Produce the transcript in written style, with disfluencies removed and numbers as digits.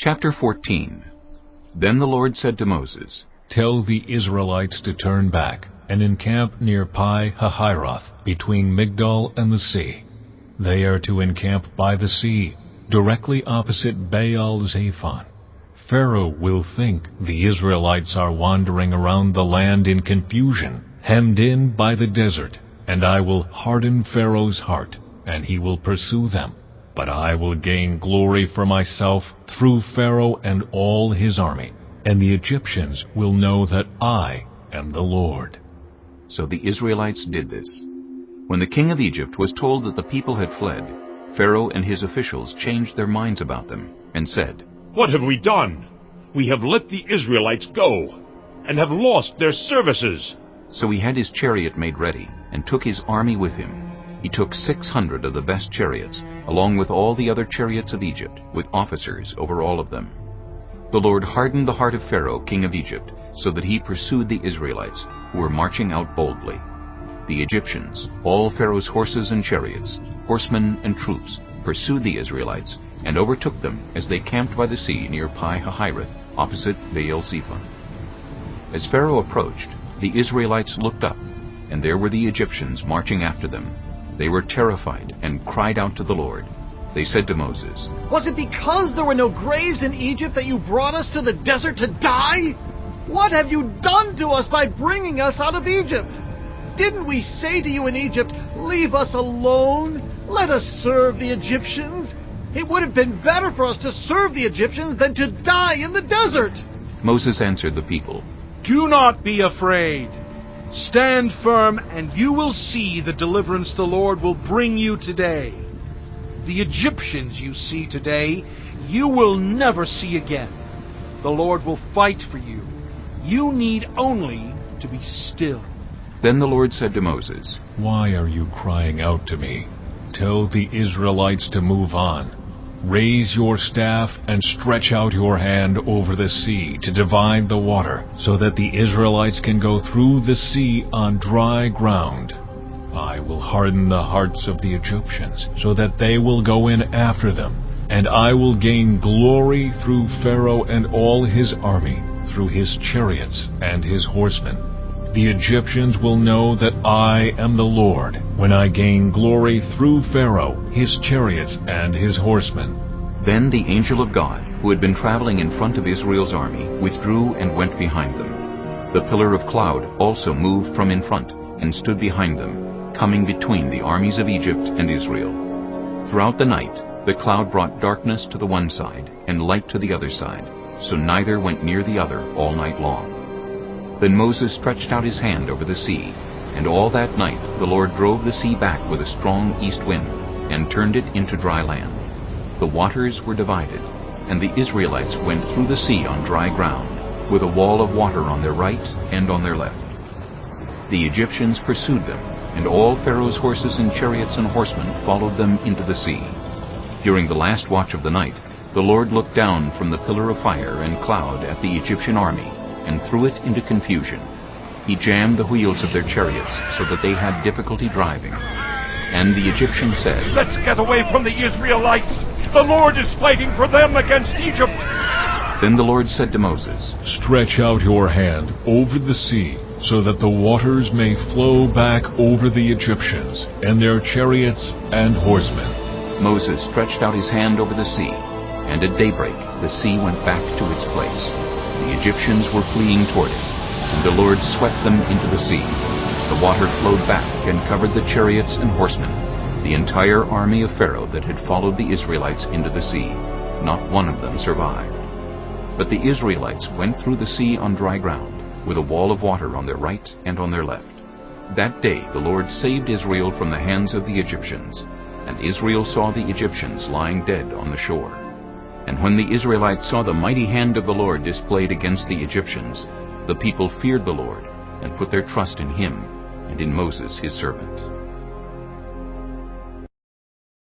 Chapter 14. Then the Lord said to Moses, Tell the Israelites to turn back and encamp near Pi-hahiroth, between Migdol and the sea. They are to encamp by the sea, directly opposite Baal-Zephon. Pharaoh will think the Israelites are wandering around the land in confusion, hemmed in by the desert, and I will harden Pharaoh's heart, and he will pursue them. But I will gain glory for myself through Pharaoh and all his army, and the Egyptians will know that I am the Lord. So the Israelites did this. When the king of Egypt was told that the people had fled, Pharaoh and his officials changed their minds about them, and said, What have we done? We have let the Israelites go, and have lost their services. So he had his chariot made ready, and took his army with him. He took 600 of the best chariots, along with all the other chariots of Egypt, with officers over all of them. The Lord hardened the heart of Pharaoh, king of Egypt, so that he pursued the Israelites, who were marching out boldly. The Egyptians, all Pharaoh's horses and chariots, horsemen and troops, pursued the Israelites, and overtook them as they camped by the sea near Pi-hahiroth, opposite Baal-Zephon. As Pharaoh approached, the Israelites looked up, and there were the Egyptians marching after them. They were terrified and cried out to the Lord. They said to Moses, Was it because there were no graves in Egypt that you brought us to the desert to die? What have you done to us by bringing us out of Egypt? Didn't we say to you in Egypt, Leave us alone, let us serve the Egyptians? It would have been better for us to serve the Egyptians than to die in the desert. Moses answered the people, Do not be afraid. Stand firm, and you will see the deliverance the Lord will bring you today. The Egyptians you see today, you will never see again. The Lord will fight for you. You need only to be still. Then the Lord said to Moses, Why are you crying out to me? Tell the Israelites to move on. Raise your staff and stretch out your hand over the sea to divide the water, so that the Israelites can go through the sea on dry ground. I will harden the hearts of the Egyptians, so that they will go in after them, and I will gain glory through Pharaoh and all his army, through his chariots and his horsemen. The Egyptians will know that I am the Lord, when I gain glory through Pharaoh, his chariots, and his horsemen. Then the angel of God, who had been traveling in front of Israel's army, withdrew and went behind them. The pillar of cloud also moved from in front, and stood behind them, coming between the armies of Egypt and Israel. Throughout the night, the cloud brought darkness to the one side, and light to the other side, so neither went near the other all night long. Then Moses stretched out his hand over the sea, and all that night the Lord drove the sea back with a strong east wind, and turned it into dry land. The waters were divided, and the Israelites went through the sea on dry ground, with a wall of water on their right and on their left. The Egyptians pursued them, and all Pharaoh's horses and chariots and horsemen followed them into the sea. During the last watch of the night, the Lord looked down from the pillar of fire and cloud at the Egyptian army, and threw it into confusion. He jammed the wheels of their chariots so that they had difficulty driving. And the Egyptians said, Let's get away from the Israelites. The Lord is fighting for them against Egypt. Then the Lord said to Moses, Stretch out your hand over the sea, so that the waters may flow back over the Egyptians, and their chariots and horsemen. Moses stretched out his hand over the sea, and at daybreak the sea went back to its place. The Egyptians were fleeing toward it, and the Lord swept them into the sea. The water flowed back and covered the chariots and horsemen, the entire army of Pharaoh that had followed the Israelites into the sea. Not one of them survived. But the Israelites went through the sea on dry ground, with a wall of water on their right and on their left. That day the Lord saved Israel from the hands of the Egyptians, and Israel saw the Egyptians lying dead on the shore. And when the Israelites saw the mighty hand of the Lord displayed against the Egyptians, the people feared the Lord, and put their trust in him and in Moses his servant.